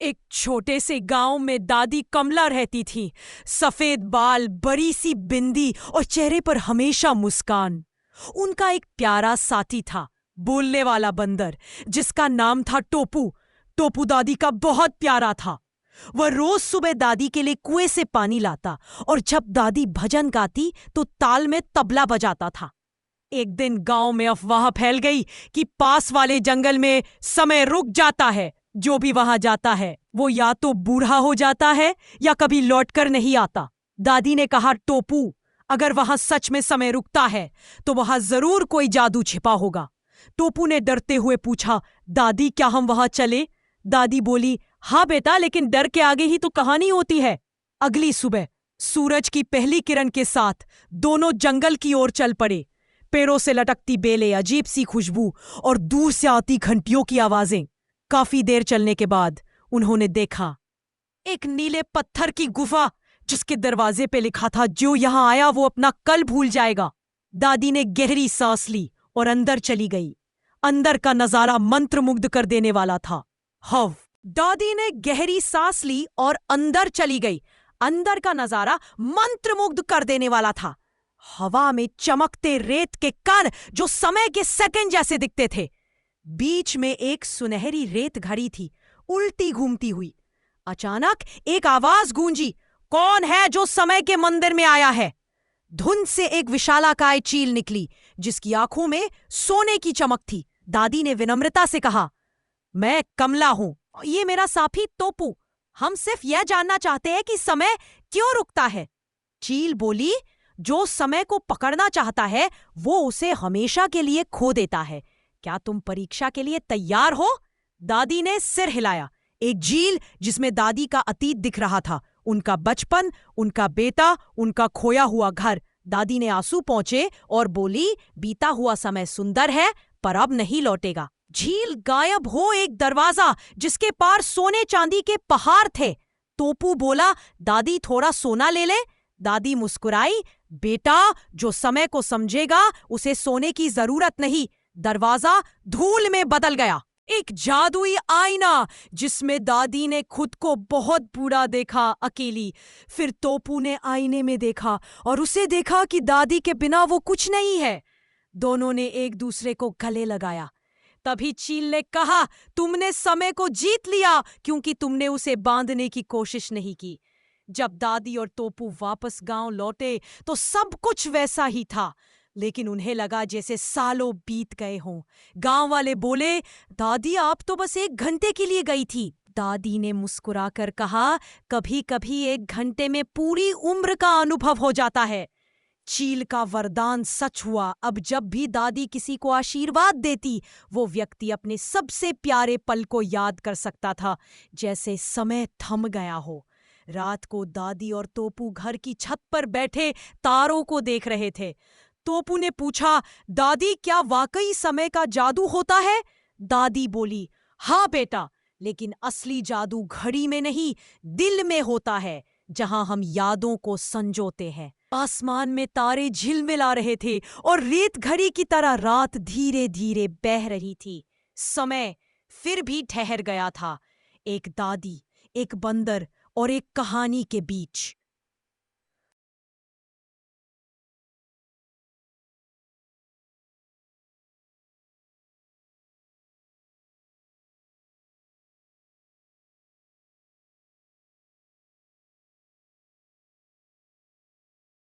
एक छोटे से गांव में दादी कमला रहती थी। सफेद बाल, बड़ी सी बिंदी और चेहरे पर हमेशा मुस्कान। उनका एक प्यारा साथी था, बोलने वाला बंदर, जिसका नाम था टोपू। टोपू दादी का बहुत प्यारा था। वह रोज सुबह दादी के लिए कुएं से पानी लाता और जब दादी भजन गाती तो ताल में तबला बजाता था। एक दिन गांव में अफवाह फैल गई कि पास वाले जंगल में समय रुक जाता है। जो भी वहां जाता है वो या तो बूढ़ा हो जाता है या कभी लौटकर नहीं आता। दादी ने कहा, टोपू, अगर वहां सच में समय रुकता है तो वहां जरूर कोई जादू छिपा होगा। टोपू ने डरते हुए पूछा, दादी, क्या हम वहां चले? दादी बोली, हाँ बेटा, लेकिन डर के आगे ही तो कहानी होती है। अगली सुबह सूरज की पहली किरण के साथ दोनों जंगल की ओर चल पड़े। पेड़ों से लटकती बेलें, अजीब सी खुशबू और दूर से आती घंटियों की आवाजें। काफी देर चलने के बाद उन्होंने देखा एक नीले पत्थर की गुफा, जिसके दरवाजे पे लिखा था, जो यहां आया वो अपना कल भूल जाएगा। दादी ने गहरी सांस ली और अंदर चली गई। अंदर का नजारा मंत्रमुग्ध कर देने वाला था। हव दादी ने गहरी सांस ली और अंदर चली गई। अंदर का नजारा मंत्रमुग्ध कर देने वाला था। हवा में चमकते रेत के कण जो समय के सेकंड जैसे दिखते थे। बीच में एक सुनहरी रेत घड़ी थी, उल्टी घूमती हुई। अचानक एक आवाज गूंजी, कौन है जो समय के मंदिर में आया है? धुंध से एक विशालाकाय चील निकली, जिसकी आंखों में सोने की चमक थी। दादी ने विनम्रता से कहा, मैं कमला हूं, ये मेरा साथी टोपू। हम सिर्फ यह जानना चाहते हैं कि समय क्यों रुकता है। चील बोली, जो समय को पकड़ना चाहता है वो उसे हमेशा के लिए खो देता है। क्या तुम परीक्षा के लिए तैयार हो? दादी ने सिर हिलाया। एक झील जिसमें दादी का अतीत दिख रहा था, उनका बचपन, उनका बेटा, उनका खोया हुआ घर। दादी ने आंसू पोंछे और बोली, बीता हुआ समय सुंदर है पर अब नहीं लौटेगा। झील गायब हो एक दरवाजा जिसके पार सोने चांदी के पहाड़ थे। टोपू बोला, दादी, थोड़ा सोना ले ले। दादी मुस्कुराई, बेटा, जो समय को समझेगा उसे सोने की जरूरत नहीं। दरवाजा धूल में बदल गया। एक जादुई आईना जिसमें दादी ने खुद को बहुत बुरा देखा, अकेली। फिर टोपू ने आईने में देखा और उसे देखा कि दादी के बिना वो कुछ नहीं है। दोनों ने एक दूसरे को गले लगाया। तभी चील ने कहा, तुमने समय को जीत लिया क्योंकि तुमने उसे बांधने की कोशिश नहीं की। जब दादी और टोपू वापस गांव लौटे तो सब कुछ वैसा ही था, लेकिन उन्हें लगा जैसे सालों बीत गए हों। गांव वाले बोले, दादी, आप तो बस 1 घंटे के लिए गई थी। दादी ने मुस्कुराकर कहा, कभी कभी 1 घंटे में पूरी उम्र का अनुभव हो जाता है। चील का वरदान सच हुआ। अब जब भी दादी किसी को आशीर्वाद देती, वो व्यक्ति अपने सबसे प्यारे पल को याद कर सकता था, जैसे समय थम गया हो। रात को दादी और टोपू घर की छत पर बैठे तारों को देख रहे थे। टोपू ने पूछा, दादी, क्या वाकई समय का जादू होता है? दादी बोली, हाँ बेटा, लेकिन असली जादू घड़ी में नहीं, दिल में होता है, जहां हम यादों को संजोते हैं। आसमान में तारे झिलमिला रहे थे और रेत घड़ी की तरह रात धीरे धीरे बह रही थी। समय फिर भी ठहर गया था, एक दादी, एक बंदर और एक कहानी के बीच।